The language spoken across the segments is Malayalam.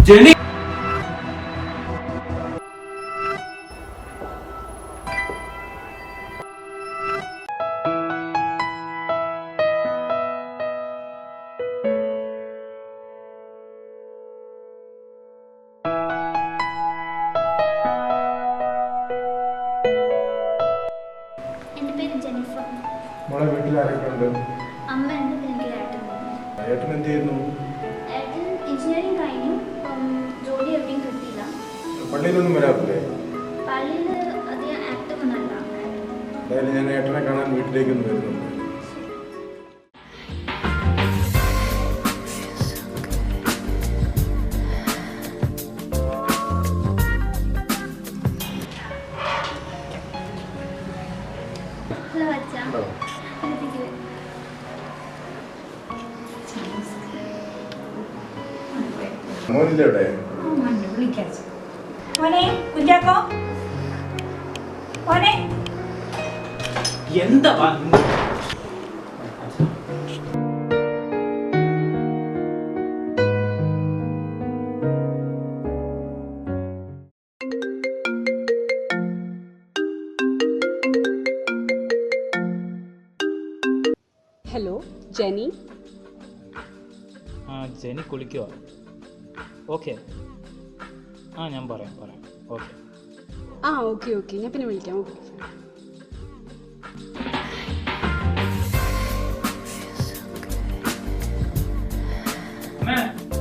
Jenny! എൻ്റെ പേര് ജെന്നിഫർ. മോളെ വീട്ടിൽ ആരൊക്കെയുണ്ട്? അമ്മ ഉണ്ട്, എനിക്ക് ഏട്ടനുണ്ട്. ഏട്ടൻ എന്ത് ചെയ്യുന്നു? ഏട്ടൻ എഞ്ചിനീയറിംഗ് കഴിഞ്ഞു, ജോലി എവിടെയും കിട്ടിയില്ല. പള്ളിയിലൊന്നും വരാറില്ലേ? പള്ളിയിൽ അധികം ആക്റ്റീവ് ഒന്നല്ല. എന്തായാലും ഞാൻ ഏട്ടനെ കാണാൻ വീട്ടിലേക്കൊന്ന് വരുന്നുണ്ട്. ഹലോ അച്ഛാ. അടുത്തേക്ക് മോനില്ലേ ഇവിടെ? മോനെ കുഞ്ചാക്കോ, മോനെ എന്താ ഹലോ ജെനി. ജെനി കുളിക്കുക. ഓക്കെ, ഞാൻ പറയാം. ഓക്കെ ഓക്കെ ഞാൻ പിന്നെ വിളിക്കാം. ഓക്കെ.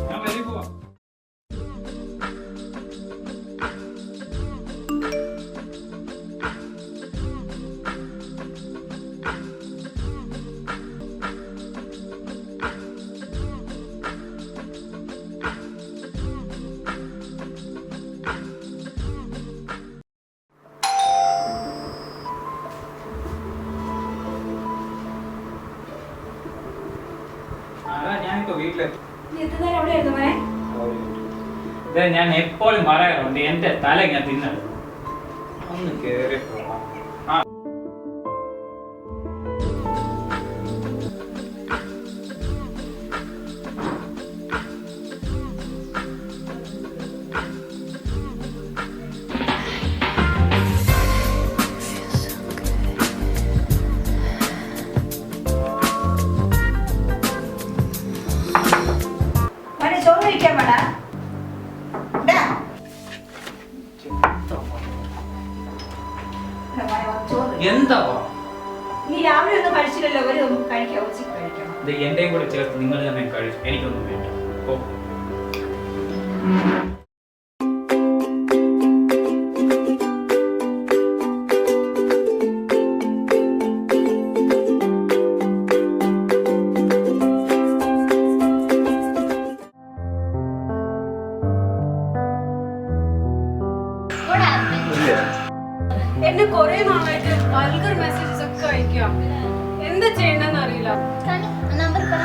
ഞാൻ വരി പോവാം. ഞാനിപ്പോ വീട്ടിലെത്തി. ഞാൻ എപ്പോഴും പറയാറുണ്ട് എന്റെ തല ഞാൻ തിന്നത്. ഒന്ന് കേറി പോവാം. ചോറ് കഴിക്കാൻ വേണ്ട. എന്താ നീ രാവിലെ ഒന്നും കഴിച്ചില്ലല്ലോ, ഒരു കഴിക്കാം, ഉച്ചയ്ക്ക് കഴിക്കണം. എന്റെയും കൂടെ ചേർത്ത് നിങ്ങൾ തന്നെ കഴിച്ചു. എനിക്കൊന്നും വേണ്ട. ഓ എന്നെ കുറെ നാളായിട്ട് വൾഗർ മെസ്സേജസ് ഒക്കെ അയക്കുക. എന്താ ചെയ്യണമെന്ന് അറിയില്ല. നമ്പർ പറ.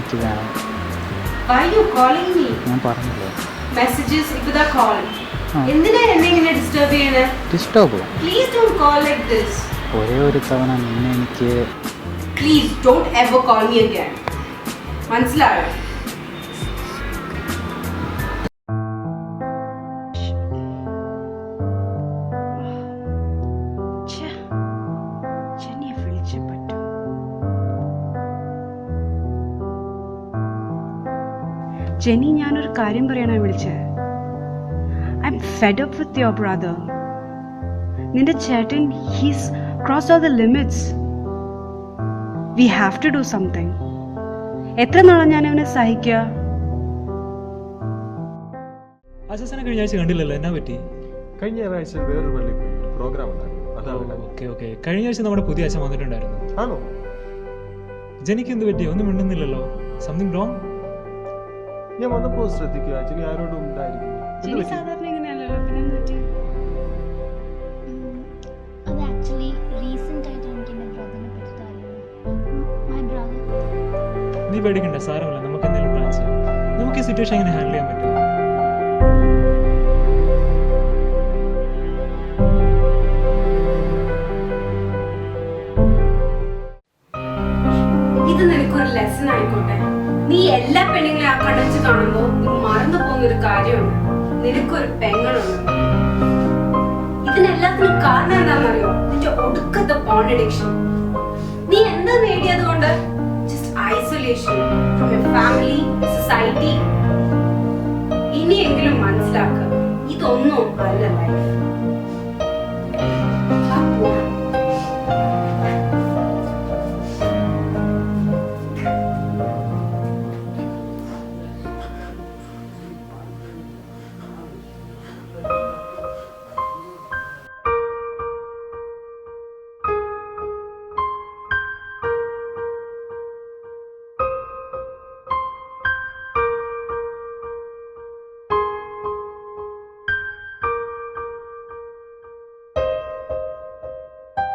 എനിക്ക് വേണം. Why you calling me? ഞാൻ പറഞ്ഞല്ലോ. Messages ഇപ്പതാ call. ആ. എന്തിനാ എന്നെ ഇങ്ങനെ ഡിസ്റ്റർബ് ചെയ്യണേ? Disturb Please don't call like this. ഒരേ ഒരു തവണ നിന്നെ എനിക്ക് Please don't ever call me again. മനസ്സിലായോ? ജെന്നി, ഞാനൊരു കാര്യം പറയാനാണ് വിളിച്ചത്. I am fed up with your brother. നിന്റെ ചേട്ടൻ he's crossed all the limits. We have to do something. എത്ര നാളെ ഞാൻ അവനെ സഹിക്കുക? അസസനെ കഴിഞ്ഞ ആഴ്ച കണ്ടില്ലല്ലോ, എന്നാ പറ്റി? കഴിഞ്ഞ ഞായറാഴ്ച വേറൊരു പള്ളിയിൽ പോയി ഒരു പ്രോഗ്രാം ഉണ്ടായിരുന്നു. അതാണ് ഓക്കെ. കഴിഞ്ഞ ആഴ്ച നമ്മുടെ പുതിയ അച്ഛൻ വന്നിട്ടുണ്ടായിരുന്നു. ആണോ? ജനിക്ക് എന്ത് പറ്റി? ഒന്നും മിണ്ടുന്നില്ലല്ലോ. Something wrong? ഞാൻ വന്നപ്പോൾ ശ്രദ്ധിക്കുക, ആക്ച്വലി ആരോടും ഉണ്ടായിരിക്കില്ല. ജെന്നി സാധാരണ ഇങ്ങനെയല്ലല്ലോ, പിന്നെ എന്ത് പറ്റി? അത് ആക്ച്വലി റീസെന്റ് ആയിട്ട് എനിക്ക് എൻ്റെ ബ്രദറിനെ പറ്റിയിട്ട് അറിയുന്നു. My brother. നീ പേടിക്കണ്ട, സാരമില്ല. നമുക്ക് എന്തെങ്കിലും പ്ലാൻ ചെയ്യാം. നമുക്ക് ഈ സിറ്റുവേഷൻ എങ്ങനെ ഹാൻഡിൽ ചെയ്യാൻ പറ്റും? ഇത് നിനക്കൊരു ലെസൺ ആയിക്കോട്ടെ. നീ എല്ലാ പെണ്ണുങ്ങളെ ആ കടച്ച് കാണുമ്പോ നീ മറന്നു പോകുന്ന ഒരു കാര്യമുണ്ട്. നിനക്കൊരു പെങ്ങളുണ്ട്. ഇതിനെല്ലാത്തിനും കാരണം എന്താണെന്നറിയോ? നിന്റെ ഒടുക്കത്തെ പോൺ അഡിക്ഷൻ. നീ എന്താ നേടിയത് കൊണ്ട്? Just isolation from your family, society. ഇനിയെങ്കിലും മനസ്സിലാക്കുക, ഇതൊന്നും അല്ല ലൈഫ്.